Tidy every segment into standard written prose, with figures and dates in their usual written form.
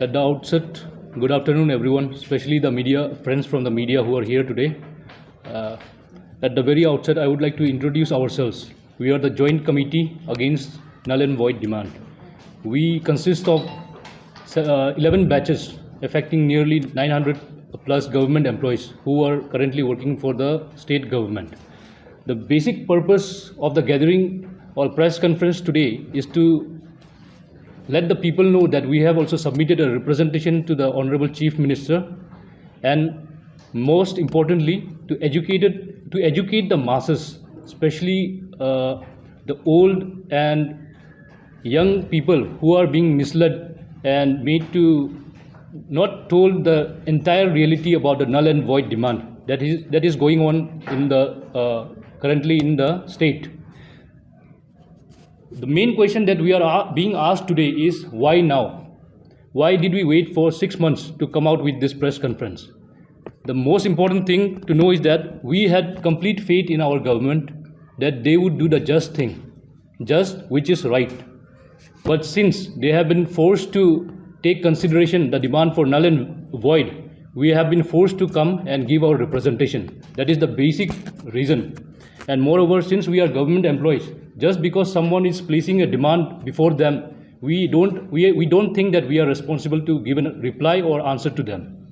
At the outset, good afternoon, everyone, especially the media, friends from the media who are here today. At the very outset, I would like to introduce ourselves. We are the Joint Committee Against Null and Void Demand. We consist of 11 batches affecting nearly 900 plus government employees who are currently working for the state government. The basic purpose of the gathering or press conference today is to let the people know that we have also submitted a representation to the Honorable Chief Minister, and most importantly to educate the masses, especially the old and young people who are being misled and made to not told the entire reality about the null and void demand that is going on in the currently in the state. The main question that we are being asked today is why now? Why did we wait for 6 months to come out with this press conference? The most important thing to know is that we had complete faith in our government that they would do the just thing, just which is right. But since they have been forced to take consideration the demand for null and void, we have been forced to come and give our representation. That is the basic reason. And moreover, since we are government employees, just because someone is placing a demand before them, we don't think that we are responsible to give a reply or answer to them.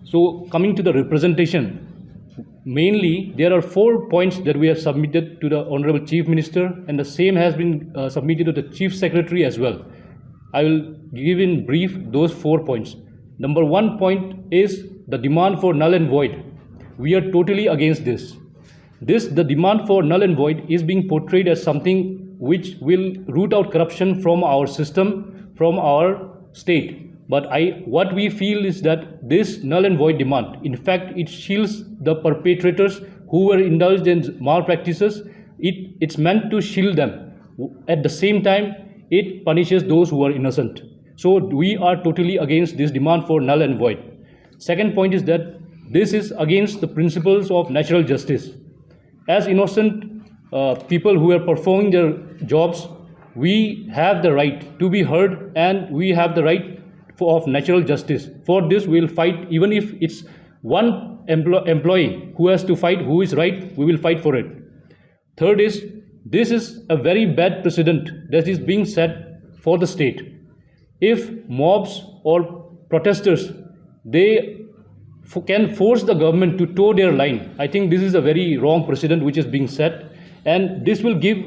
So coming to the representation, mainly there are 4 points that we have submitted to the Honorable Chief Minister, and the same has been submitted to the Chief Secretary as well. I will give in brief those 4 points. Number 1 point is the demand for null and void. We are totally against this. The demand for null and void is being portrayed as something which will root out corruption from our system, from our state. But what we feel is that this null and void demand, in fact, it shields the perpetrators who were indulged in malpractices. It's meant to shield them. At the same time, it punishes those who are innocent. So we are totally against this demand for null and void. Second point is that this is against the principles of natural justice. As innocent people who are performing their jobs, we have the right to be heard, and we have the right of natural justice. For this, we will fight. Even if it's one employee who has to fight who is right, we will fight for it. Third is, this is a very bad precedent that is being set for the state. If mobs or protesters, they can force the government to toe their line, I think this is a very wrong precedent which is being set, and this will give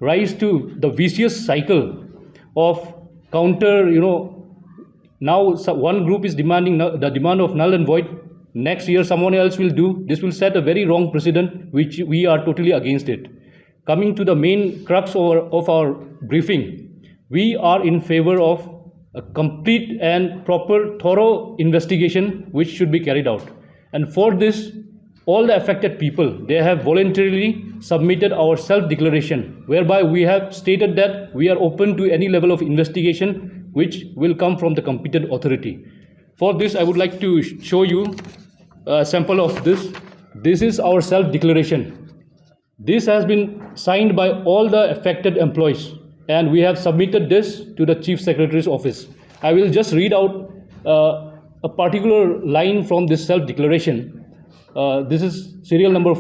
rise to the vicious cycle of counter, now one group is demanding the demand of null and void, next year someone else will do. This will set a very wrong precedent which we are totally against it. Coming to the main crux of our briefing, we are in favor of a complete and proper thorough investigation which should be carried out. And for this, all the affected people, they have voluntarily submitted our self-declaration, whereby we have stated that we are open to any level of investigation which will come from the competent authority. For this, I would like to show you a sample of this. This is our self-declaration. This has been signed by all the affected employees, and we have submitted this to the Chief Secretary's office. I will just read out a particular line from this self-declaration. This is serial number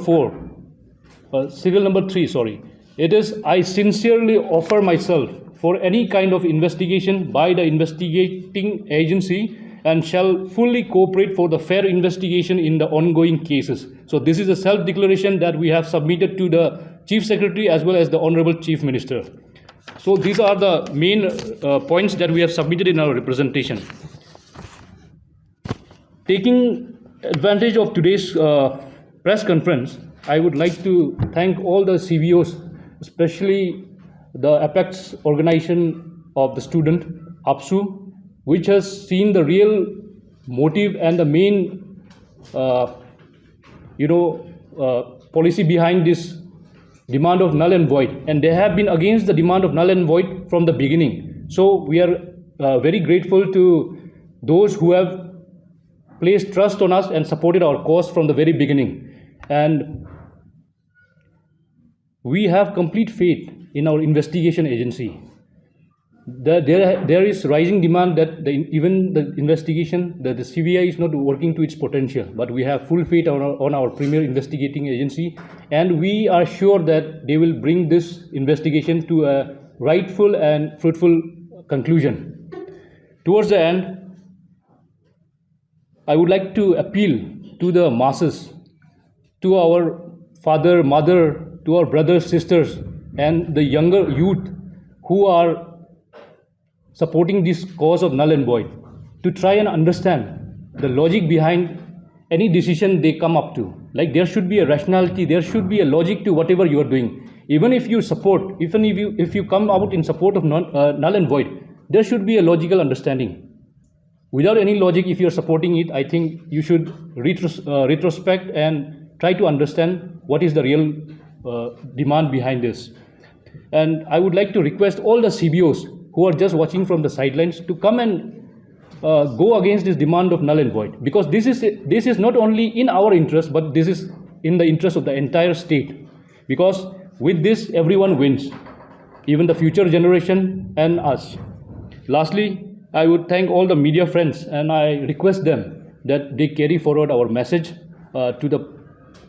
3, sorry. It is, I sincerely offer myself for any kind of investigation by the investigating agency and shall fully cooperate for the fair investigation in the ongoing cases. So this is a self-declaration that we have submitted to the Chief Secretary as well as the Honorable Chief Minister. So these are the main points that we have submitted in our representation. Taking advantage of today's press conference, I would like to thank all the CVOs, especially the Apex organization of the student, APSU, which has seen the real motive and the main policy behind this demand of null and void, and they have been against the demand of null and void from the beginning. So we are very grateful to those who have placed trust on us and supported our cause from the very beginning. And we have complete faith in our investigation agency. there is rising demand that even the investigation, that the CBI is not working to its potential, but we have full faith on our premier investigating agency, and we are sure that they will bring this investigation to a rightful and fruitful conclusion. Towards the end, I would like to appeal to the masses, to our father, mother, to our brothers, sisters, and the younger youth who are supporting this cause of null and void, to try and understand the logic behind any decision they come up to. Like, there should be a rationality, there should be a logic to whatever you are doing. Even if you support, even if you come out in support of null and void, there should be a logical understanding. Without any logic, if you are supporting it, I think you should retrospect and try to understand what is the real demand behind this. And I would like to request all the CBOs who are just watching from the sidelines to come and go against this demand of null and void, because this is not only in our interest, but this is in the interest of the entire state, because with this everyone wins, even the future generation and us. Lastly, I would thank all the media friends, and I request them that they carry forward our message to the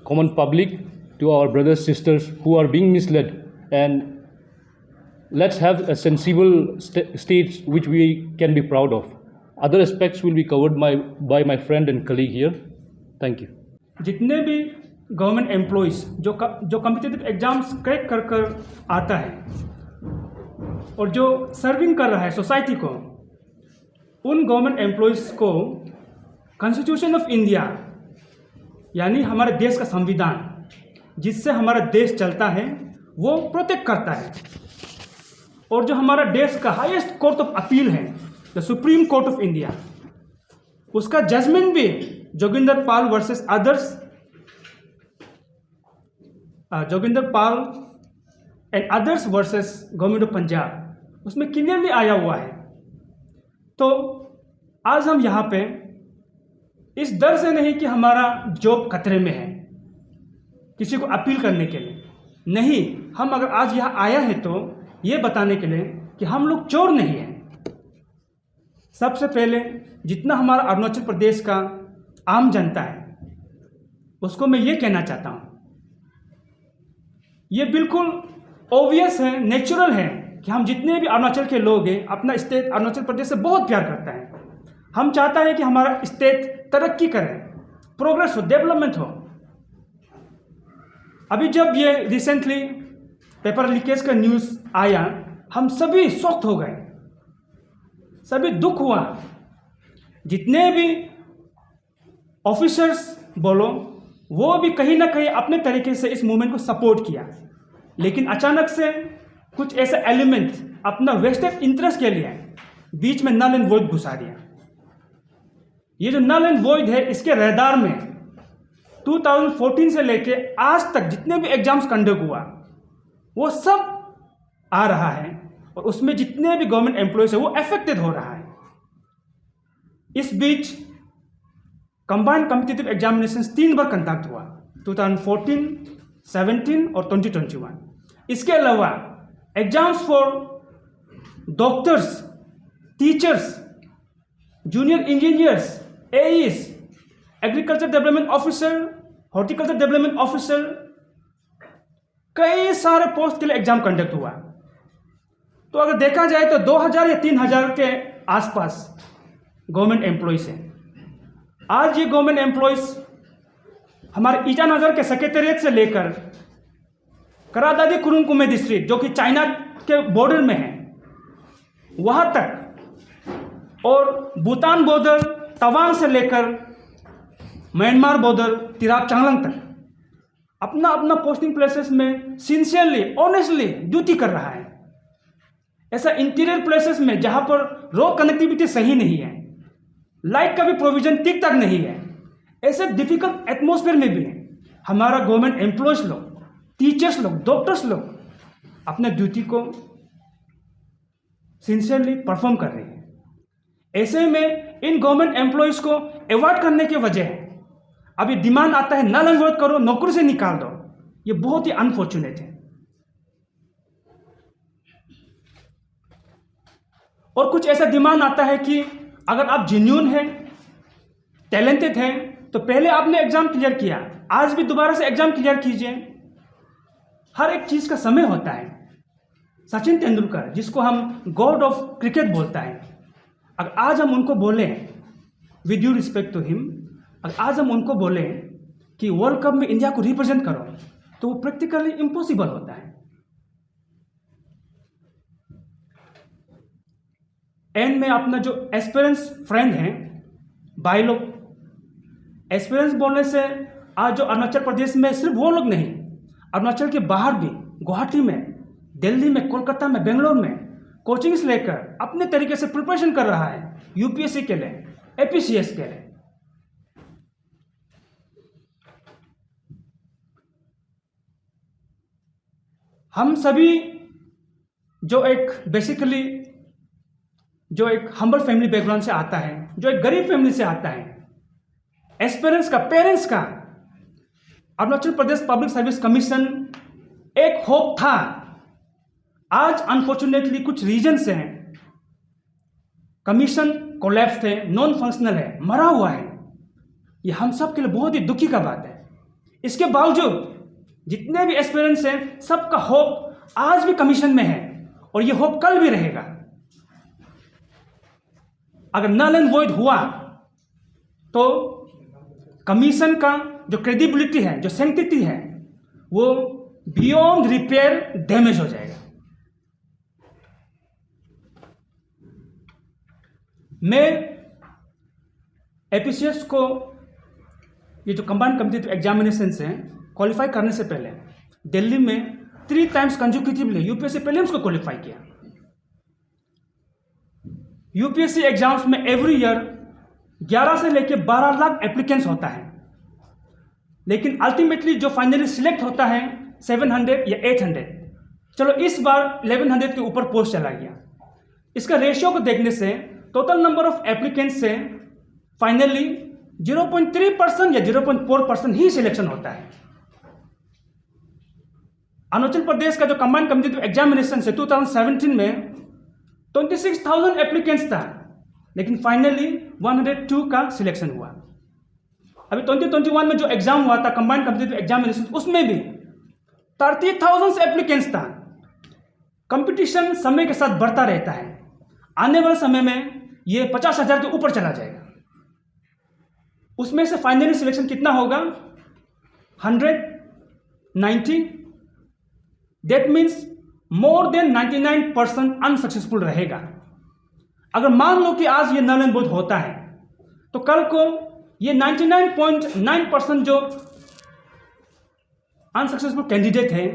common public, to our brothers, sisters who are being misled, and let's have a sensible state which we can be proud of. Other aspects will be covered by my friend and colleague here. Thank you. जितने भी government employees जो competitive exams crack कर आता है और जो serving कर रहा है सोसाइटी को, उन गवर्नमेंट एम्प्लॉइज़ को कॉन्स्टिट्यूशन ऑफ इंडिया यानी हमारे देश का संविधान जिससे हमारा देश चलता है वो प्रोटेक्ट करता है। और जो हमारा देश का हाईएस्ट कोर्ट ऑफ अपील है, the supreme court of India, उसका जजमेंट भी Joginder Pal versus others, Joginder Pal and others versus government of Punjab, उसमें क्लियरली आया हुआ है। तो आज हम यहाँ पे इस डर से नहीं कि हमारा जॉब खतरे में है किसी को अपील करने के लिए, नहीं, हम अगर आज यहाँ आया है तो ये बताने के लिए कि हम लोग चोर नहीं हैं। सबसे पहले जितना हमारा अरुणाचल प्रदेश का आम जनता है उसको मैं ये कहना चाहता हूँ, ये बिल्कुल ऑब्वियस है, नेचुरल है कि हम जितने भी अरुणाचल के लोग हैं अपना स्टेट अरुणाचल प्रदेश से बहुत प्यार करता है। हम चाहता है कि हमारा स्टेट तरक्की करे, प्रोग्रेस हो, डेवलपमेंट हो। अभी जब ये रिसेंटली पेपर लीकेज का न्यूज़ आया, हम सभी शॉक्ड हो गए, सभी दुख हुआ। जितने भी ऑफिसर्स बोलो वो भी कहीं ना कहीं अपने तरीके से इस मूवमेंट को सपोर्ट किया, लेकिन अचानक से कुछ ऐसा एलिमेंट अपना वेस्टेड इंटरेस्ट के लिए बीच में नल एंड वॉइड घुसा दिया। ये जो नल एंड वॉइड है, इसके रडार में 2014 से लेके आज तक जितने भी एग्जाम्स कंडक्ट हुआ वो सब आ रहा है, और उसमें जितने भी गवर्नमेंट एम्प्लॉयज है वो अफेक्टेड हो रहा है। इस बीच कंबाइंड कॉम्पिटिटिव एग्जामिनेशन 3 बार कंडक्ट हुआ, 2014, 17 और 2021। इसके अलावा exams for doctors, teachers, junior engineers, AEs, agriculture development officer, horticulture development officer, कई सारे पोस्ट के लिए एग्जाम कंडक्ट हुआ। तो अगर देखा जाए तो 2000 या 3000 के आसपास गवर्नमेंट एम्प्लॉयज हैं। आज ये गवर्नमेंट एम्प्लॉयज हमारे ईटानगर के सेक्रेटेरिएट से लेकर करादादी कुरुंकुमे डिस्ट्रिक्ट जो कि चाइना के बॉर्डर में है वहाँ तक, और भूटान बॉर्डर तवांग से लेकर म्यांमार बॉर्डर तिराप चांगलांग तक अपना अपना पोस्टिंग प्लेसेस में सिंसियरली, ऑनेस्टली ड्यूटी कर रहा है। ऐसा इंटीरियर प्लेसेस में जहाँ पर रोड कनेक्टिविटी सही नहीं है, लाइट का भी प्रोविजन ठीक ठाक नहीं है, ऐसे डिफिकल्ट एटमॉस्फेयर में भी हमारा गवर्नमेंट एम्प्लॉयज लोग, टीचर्स लोग, डॉक्टर्स लोग अपने ड्यूटी को सिंसियरली परफॉर्म कर रहे हैं। ऐसे में इन गवर्नमेंट एम्प्लॉयज को अवॉइड करने की वजह अभी डिमांड आता है नल एंड वॉइड करो, नौकरी से निकाल दो। ये बहुत ही अनफॉर्चुनेट है। और कुछ ऐसा डिमांड आता है कि अगर आप जेन्युइन हैं, टैलेंटेड हैं, तो पहले आपने एग्जाम क्लियर किया, आज भी दोबारा से एग्जाम क्लियर कीजिए। हर एक चीज का समय होता है। सचिन तेंदुलकर, जिसको हम गॉड ऑफ क्रिकेट बोलता है, अगर आज हम उनको बोले, with due respect to him, अगर आज हम उनको बोले कि वर्ल्ड कप में इंडिया को रिप्रेजेंट करो, तो वो प्रैक्टिकली इम्पॉसिबल होता है। एंड में अपना जो एस्पिरेंस फ्रेंड हैं, भाई लोग, एस्पिरेंस बोलने से आज जो अरुणाचल प्रदेश में सिर्फ वो लोग नहीं, अरुणाचल के बाहर भी, गुवाहाटी में, दिल्ली में, कोलकाता में, बेंगलोर में कोचिंग्स लेकर अपने तरीके से प्रिपरेशन कर रहा है यूपीएससी के लिए, एपीसीएस के लिए। हम सभी जो एक बेसिकली जो एक हम्बल फैमिली बैकग्राउंड से आता है, जो एक गरीब फैमिली से आता है, एस्पिरेंट्स का, पेरेंट्स का, Arunachal Pradesh public service commission एक होप था। आज अनफॉर्चुनेटली कुछ रीजंस हैं, कमीशन कोलैप्स थे, नॉन फंक्शनल है, मरा हुआ है। ये हम सब के लिए बहुत ही दुखी का बात है। इसके बावजूद जितने भी एस्पिरेंट्स हैं, सबका होप आज भी कमीशन में है और ये होप कल भी रहेगा। अगर नल एंड वॉइड हुआ तो कमीशन का जो क्रेडिबिलिटी है, जो सैंक्टिटी है, वो बियॉन्ड रिपेयर डैमेज हो जाएगा। मैं एपीसीएस को, ये जो कंबाइंड कॉम्पिटिटिव एग्जामिनेशंस हैं, क्वालिफाई करने से पहले दिल्ली में 3 टाइम्स कंसेक्यूटिवली यूपीएससी प्रीलिम्स को क्वालिफाई किया। यूपीएससी एग्जाम्स में एवरी ईयर 11 से लेकर 12 लाख एप्लीकेंट्स होता है, लेकिन अल्टीमेटली जो फाइनली सिलेक्ट होता है 700 या 800। चलो इस बार 1100 के ऊपर पोस्ट चला गया। इसका रेशियो को देखने से टोटल नंबर ऑफ एप्लीकेंट्स से फाइनली 0.3% या 0.4% ही सिलेक्शन होता है। अरुणाचल प्रदेश का जो कंबाइंड कॉम्पिटिटिव एग्जामिनेशन से 2017 में 26,000 एप्लीकेंट्स था, लेकिन फाइनली 102 का सिलेक्शन हुआ। अभी 2021 में जो एग्जाम हुआ था कंबाइंड कॉम्पिटिटिव एग्जामिनेशन, उसमें भी 30,000 एप्लीकेंट्स था। कंपटीशन समय के साथ बढ़ता रहता है। आने वाले समय में ये 50,000 के ऊपर चला जाएगा। उसमें से फाइनली सिलेक्शन कितना होगा? 190। That means more than 99% unsuccessful रहेगा। अगर मान लो कि आज ये नल एंड वॉइड होता है, तो कल को ये 99.9% जो अनसक्सेसफुल कैंडिडेट है,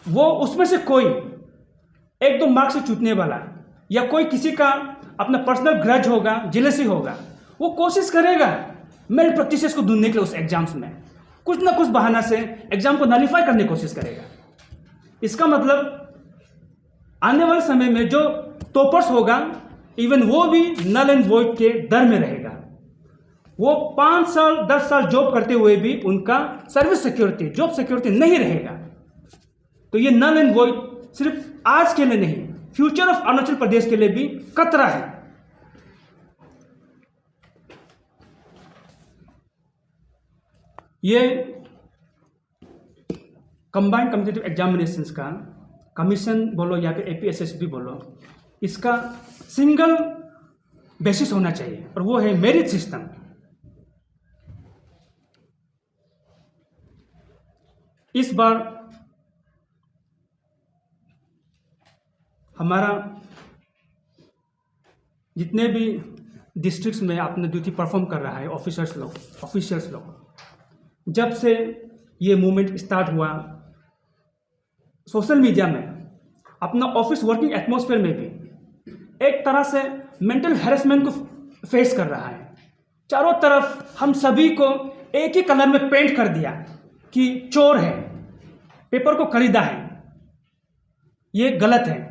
वो उसमें से कोई 1-2 मार्क्स से चूकने वाला, या कोई किसी का अपना पर्सनल ग्रज होगा, जेलसी होगा, वो कोशिश करेगा मेल प्रैक्टिसेस को ढूंढने के लिए उस एग्जाम्स में कुछ ना कुछ बहाना से एग्जाम को नलीफाई करने की कोशिश करेगा। इसका मतलब आने वाले समय में जो टॉपर्स होगा, इवन वो भी नल एंड वॉइड के डर में रहेगा। वो 5 साल 10 साल जॉब करते हुए भी उनका सर्विस सिक्योरिटी, जॉब सिक्योरिटी नहीं रहेगा। तो ये नल एंड वॉइड सिर्फ आज के लिए नहीं, फ्यूचर ऑफ अरुणाचल प्रदेश के लिए भी खतरा है। ये कंबाइंड कॉम्पिटिटिव एग्जामिनेशंस का कमीशन बोलो या फिर एपीएसएसबी बोलो, इसका सिंगल बेसिस होना चाहिए, और वो है मेरिट सिस्टम। इस बार हमारा जितने भी डिस्ट्रिक्ट्स में अपना ड्यूटी परफॉर्म कर रहा है ऑफिसर्स लोग, जब से ये मूवमेंट स्टार्ट हुआ, सोशल मीडिया में, अपना ऑफिस वर्किंग एटमॉस्फेयर में भी एक तरह से मेंटल हैरेसमेंट को फेस कर रहा है। चारों तरफ हम सभी को एक ही कलर में पेंट कर दिया कि चोर है, पेपर को खरीदा है, ये गलत है।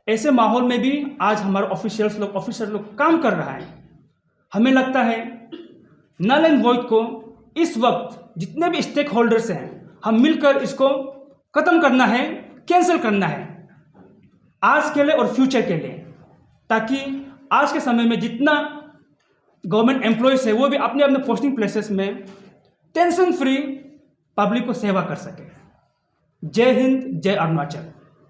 ऐसे माहौल में भी आज हमारे ऑफिसर लोग काम कर रहा है। हमें लगता है नल एंड वॉइड को इस वक्त जितने भी स्टेक होल्डर्स हैं, हम मिलकर इसको खत्म करना है, कैंसिल करना है, आज के लिए और फ्यूचर के लिए। ताकि आज के समय में जितना गवर्नमेंट एम्प्लॉयज़ है वो भी अपने अपने पोस्टिंग प्लेसेस में टेंशन फ्री पब्लिक को सेवा कर सके। जय हिंद, जय अरुणाचल।